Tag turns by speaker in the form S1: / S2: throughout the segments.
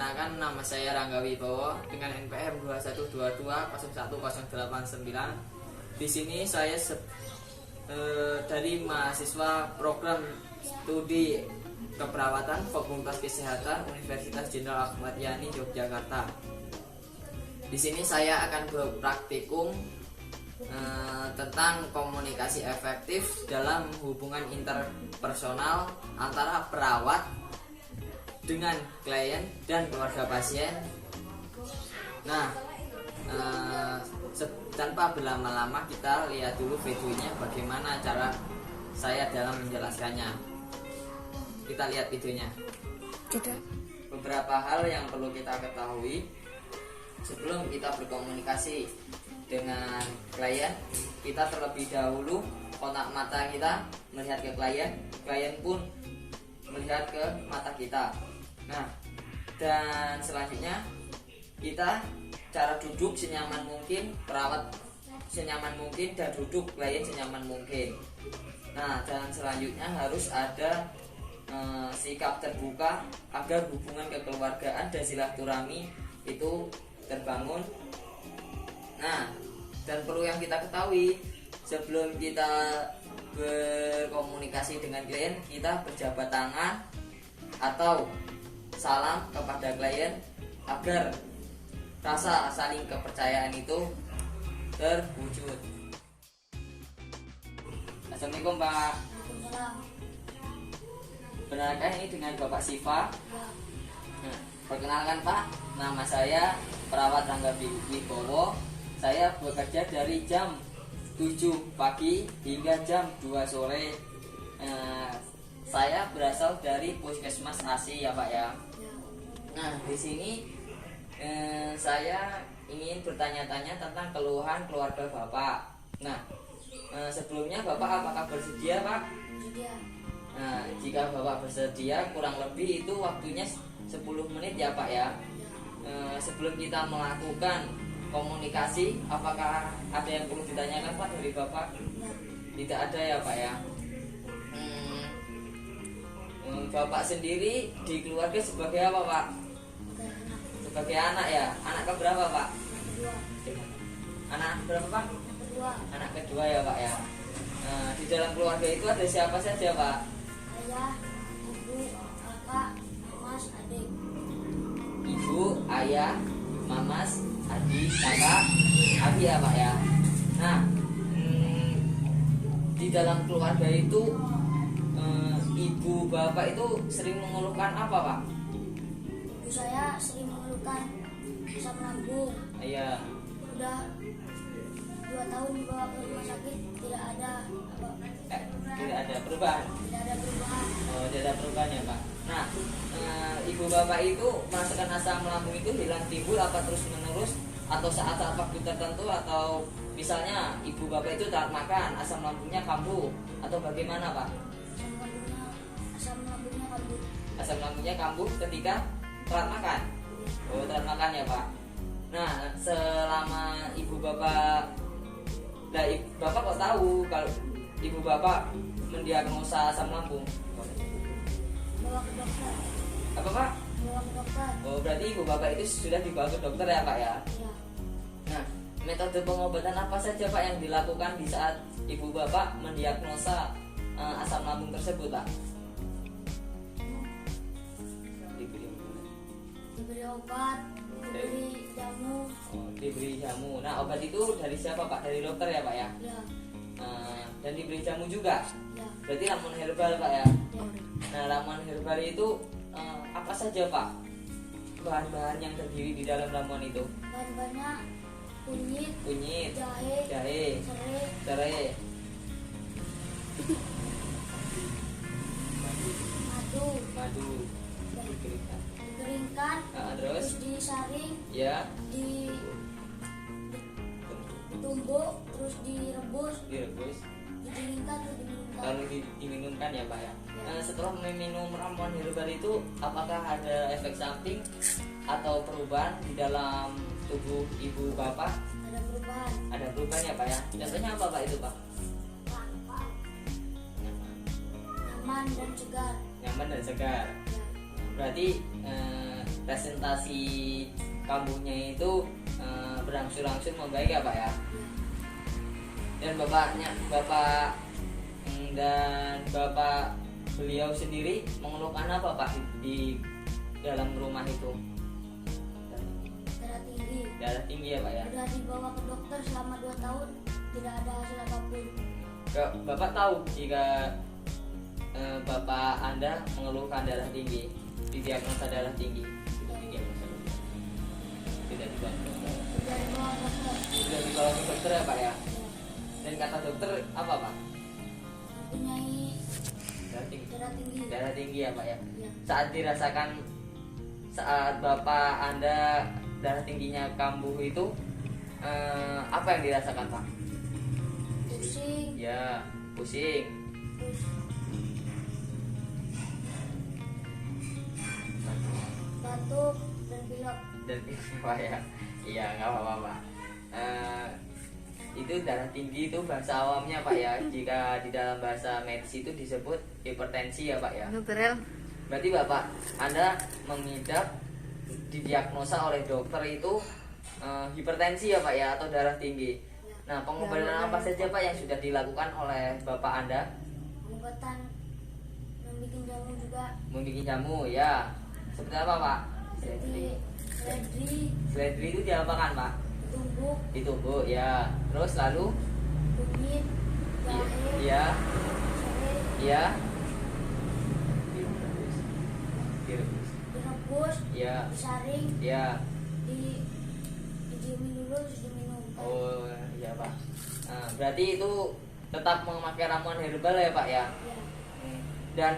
S1: Perkenalkan, nama saya Rangga Wibowo dengan NPM 2122010889. Di sini saya dari mahasiswa program studi keperawatan Fakultas Kesehatan Universitas Jenderal Ahmad Yani Yogyakarta. Di sini saya akan berpraktikum tentang komunikasi efektif dalam hubungan interpersonal antara perawat dengan klien dan keluarga pasien. Nah, tanpa berlama-lama kita lihat dulu videonya bagaimana cara saya dalam menjelaskannya. Kita lihat videonya. Beberapa hal yang perlu kita ketahui sebelum kita berkomunikasi dengan klien, kita terlebih dahulu kontak mata kita melihat ke klien, klien pun melihat ke mata kita. Nah, dan selanjutnya kita cara duduk senyaman mungkin, perawat senyaman mungkin, dan duduk klien senyaman mungkin. Nah, dan selanjutnya harus ada sikap terbuka agar hubungan kekeluargaan dan silaturahmi itu terbangun. Nah, dan perlu yang kita ketahui sebelum kita berkomunikasi dengan klien, kita berjabat tangan atau salam kepada klien agar rasa saling kepercayaan itu terwujud. Assalamualaikum Pak. Benarkah ini dengan Bapak Siva? Nah, perkenalkan Pak, nama saya perawat Rangga Wibowo. Saya bekerja dari jam 7 pagi hingga jam 2 sore. Saya berasal dari Puskesmas ASI ya Pak ya. Nah, di sini saya ingin bertanya-tanya tentang keluhan keluarga Bapak. Nah, sebelumnya Bapak apakah bersedia Pak?
S2: Bersedia.
S1: Nah, jika Bapak bersedia, kurang lebih itu waktunya 10 menit ya Pak ya. Sebelum kita melakukan komunikasi, apakah ada yang perlu ditanyakan Pak dari Bapak? Tidak ada ya Pak ya. Bapak sendiri di keluarga sebagai apa Pak? Sebagai anak ya. Anak keberapa Pak?
S2: Kedua.
S1: Anak berapa Pak?
S2: Kedua.
S1: Anak kedua ya Pak ya. Nah, di dalam keluarga itu ada siapa saja Pak?
S2: Ayah, ibu, kakak, mas, adik.
S1: Ibu, ayah, mamas, adik, kakak, abi ya Pak ya. Nah, di dalam keluarga itu ibu bapak itu sering mengeluhkan apa Pak?
S2: Ibu saya sering mengeluhkan asam lambung.
S1: Iya.
S2: Udah 2 tahun dibawa ke rumah sakit, tidak ada apa?
S1: Tidak ada perubahan.
S2: Tidak ada perubahan.
S1: Oh, tidak ada perubahan ya Pak. Nah, ibu bapak itu merasakan asam lambung itu hilang timbul apa terus menerus atau saat-saat waktu tertentu, atau misalnya ibu bapak itu tak makan asam lambungnya kambuh atau bagaimana Pak? Asam lambungnya kambuh ketika telat makan. Oh, telat makan ya Pak. Nah, selama ibu bapak, bapak kok tahu kalau ibu bapak mendiagnosa asam lambung?
S2: Bawa ke dokter.
S1: Apa Pak?
S2: Bawa ke dokter.
S1: Oh, berarti ibu bapak itu sudah dibawa ke dokter ya Pak ya?
S2: Ya.
S1: Nah, metode pengobatan apa saja Pak yang dilakukan di saat ibu bapak mendiagnosa asam lambung tersebut Pak?
S2: Diberi obat, diberi jamu.
S1: Oh, diberi jamu. Nah, obat itu dari siapa Pak? Dari dokter ya Pak ya?
S2: Ya.
S1: Dan diberi jamu juga.
S2: Ya.
S1: Berarti ramuan herbal Pak ya?
S2: Ya.
S1: Nah, ramuan herbal itu apa saja Pak? Bahan-bahan yang terdiri di dalam ramuan itu?
S2: Bahan-bahannya kunyit,
S1: jahe, serai, madu,
S2: dikeringkan,
S1: terus
S2: disaring,
S1: ya,
S2: ditumbuk, terus direbus,
S1: direbus,
S2: didinginkan, terus diminumkan.
S1: lalu diminumkan ya Pak ya. Setelah meminum ramuan herbal itu, apakah ada efek samping atau perubahan di dalam tubuh ibu bapak?
S2: Ada perubahan.
S1: Ada perubahan ya Pak ya. Contohnya apa Pak itu Pak?
S2: Nyaman dan segar.
S1: Nyaman dan segar. Berarti presentasi kambuhnya itu berangsur-angsur membaik ya Pak ya. Dan bapak beliau sendiri mengeluhkan apa Pak di dalam rumah itu? Darah tinggi ya Pak ya.
S2: Sudah dibawa ke dokter selama 2 tahun tidak ada hasil apapun.
S1: Bapak tahu jika bapak Anda mengeluhkan darah tinggi, didiagnosa darah tinggi? Tidak dibawa ke dokter. Sudah dibawa ke dokter ya Pak ya. Dan kata dokter apa Pak?
S2: Mempunyai
S1: darah tinggi ya Pak ya.
S2: Ya.
S1: Saat bapak Anda darah tingginya kambuh itu apa yang dirasakan Pak?
S2: Pusing.
S1: Ya, pusing.
S2: Terus batuk dan pilek.
S1: Dan Pak ya. Iya, nggak apa-apa Pak. Itu darah tinggi itu bahasa awamnya Pak ya. Jika di dalam bahasa medis itu disebut hipertensi ya Pak ya. Berarti Bapak Anda mengidap didiagnosa oleh dokter itu hipertensi ya Pak ya, atau darah tinggi. Nah, pengobatan apa saja Pak yang sudah dilakukan oleh Bapak Anda?
S2: Pengobatan membuat jamu juga.
S1: Membuat jamu ya. Seperti apa Pak? Seledri itu diapakan Pak? Ditumbuk ya. Terus lalu
S2: kunyit, jahe,
S1: ya,
S2: serai,
S1: ya,
S2: direbus,
S1: ya,
S2: disaring,
S1: ya.
S2: didiemin dulu terus diminum.
S1: Oh iya Pak. Nah, berarti itu tetap memakai ramuan herbal ya Pak ya.
S2: Ya.
S1: Dan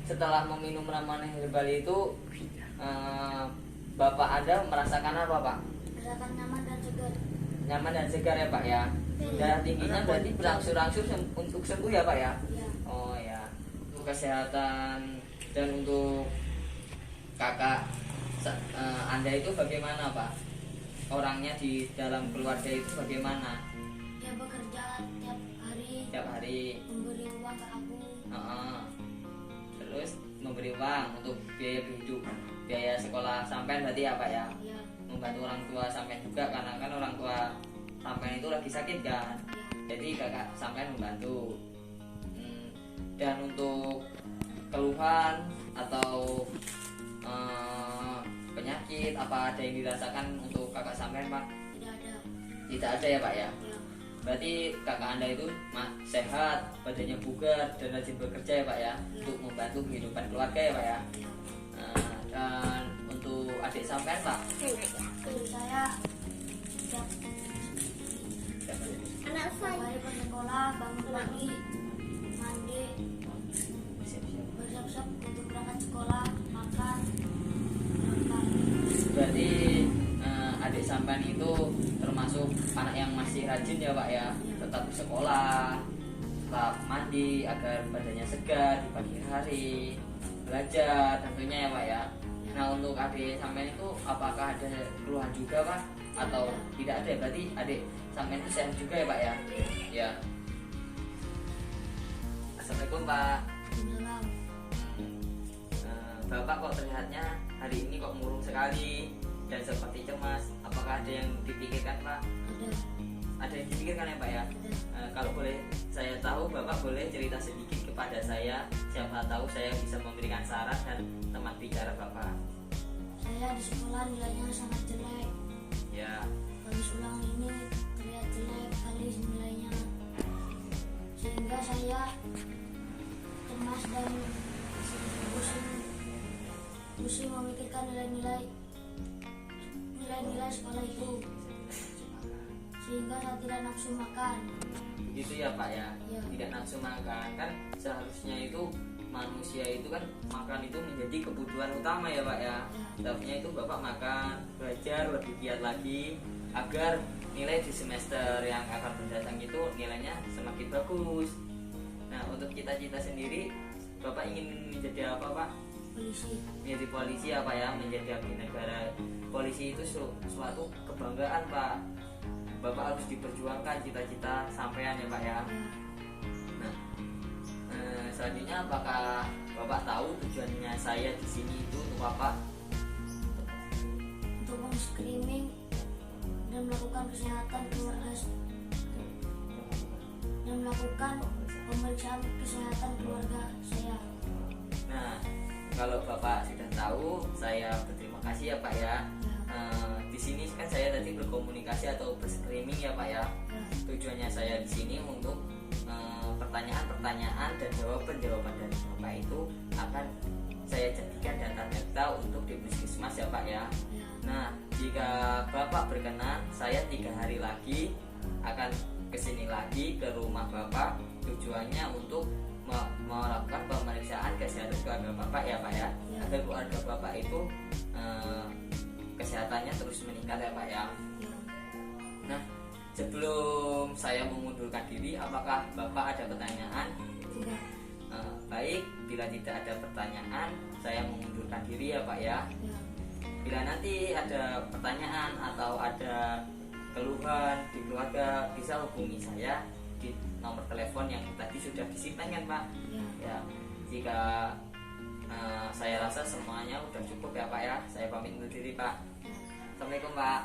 S1: setelah meminum ramuan herbal itu Bapak Anda merasakan apa Pak?
S2: Merasakan nyaman dan segar.
S1: Nyaman dan segar ya Pak ya. Darah tingginya berarti berangsur-angsur untuk sembuh ya Pak ya.
S2: Ya.
S1: Oh ya. Untuk kesehatan dan untuk kakak Anda itu bagaimana Pak? Orangnya di dalam keluarga itu bagaimana?
S2: Dia bekerja tiap hari. Memberi uang ke aku.
S1: Terus memberi uang untuk biaya hidup, biaya sekolah sampean berarti ya Pak ya.
S2: Ya.
S1: Membantu orang tua sampean juga, karena kan orang tua sampean itu lagi sakit kan. Jadi kakak sampean membantu. Dan untuk keluhan atau penyakit apa ada yang dirasakan untuk kakak sampean Pak?
S2: Tidak ada.
S1: Tidak ada ya Pak ya.
S2: Ya.
S1: Berarti kakak Anda itu sehat, badannya bugar dan rajin bekerja ya Pak ya, untuk membantu kehidupan keluarga ya Pak ya. Dan untuk adik sampean Pak?
S2: Terus saya setiap hari ke sekolah, bangun pagi, mandi, bersiap-siap untuk berangkat sekolah, makan, berangkat.
S1: Berarti adik sampean itu termasuk anak yang masih rajin ya Pak ya, tetap sekolah, tetap mandi agar badannya segar di pagi hari, belajar tentunya ya Pak ya. Nah, untuk adik sampean itu apakah ada keluhan juga Pak atau tidak ada? Berarti adik sampean itu sehat juga ya Pak ya. Ya. Assalamualaikum Pak.
S2: Dalam
S1: Bapak kok terlihatnya hari ini kok murung sekali dan seperti cemas. Apakah ada yang dipikirkan Pak?
S2: ada.
S1: Ada yang dipikirkan ya Pak ya? Kalau boleh saya tahu, Bapak boleh cerita sedikit kepada saya. Siapa tahu saya bisa memberikan saran dan teman bicara Bapak.
S2: Saya di sekolah nilainya sangat jelek.
S1: Ya.
S2: Habis ulang ini terlihat jelek kali nilainya. Sehingga saya cemas dan pusing memikirkan nilai-nilai sekolah itu, sehingga saya tidak nafsu makan.
S1: Begitu ya Pak ya.
S2: Ya.
S1: Tidak nafsu makan, kan seharusnya itu manusia itu kan makan itu menjadi kebutuhan utama ya Pak ya. Seharusnya itu Bapak makan, belajar lebih giat lagi agar nilai di semester yang akan mendatang itu nilainya semakin bagus. Nah, untuk cita-cita sendiri Bapak ingin menjadi apa Pak?
S2: Polisi.
S1: Menjadi polisi apa ya, menjadi abdi negara. Polisi itu suatu kebanggaan Pak. Bapak harus diperjuangkan cita-cita sampean ya Pak ya. Nah, selanjutnya apakah Bapak tahu tujuannya saya di sini itu untuk apa?
S2: screening dan melakukan kesehatan keluarga dan melakukan pemeriksaan kesehatan keluarga saya.
S1: Nah, kalau Bapak sudah tahu, saya berterima kasih ya Pak ya. Di sini kan saya tadi berkomunikasi atau berscreening ya Pak ya. Tujuannya saya di sini untuk pertanyaan-pertanyaan dan jawaban-jawaban dari Bapak itu akan saya jadikan data-data untuk di puskesmas ya Pak ya. Nah, jika Bapak berkenan, saya 3 hari lagi akan kesini lagi ke rumah Bapak. Tujuannya untuk melakukan pemeriksaan kesehatan keluarga Bapak ya Pak ya, agar keluarga Bapak itu kesehatannya terus meningkat ya Pak ya. Nah, sebelum saya mengundurkan diri, apakah Bapak ada pertanyaan?
S2: Tidak.
S1: Baik, bila tidak ada pertanyaan, saya mengundurkan diri ya Pak ya. Bila nanti ada pertanyaan atau ada keluhan di keluarga, bisa hubungi saya di nomor telepon yang tadi sudah disimpan kan Pak. Ya, jika saya rasa semuanya udah cukup ya Pak ya. Saya pamit undur diri Pak. Assalamualaikum Pak.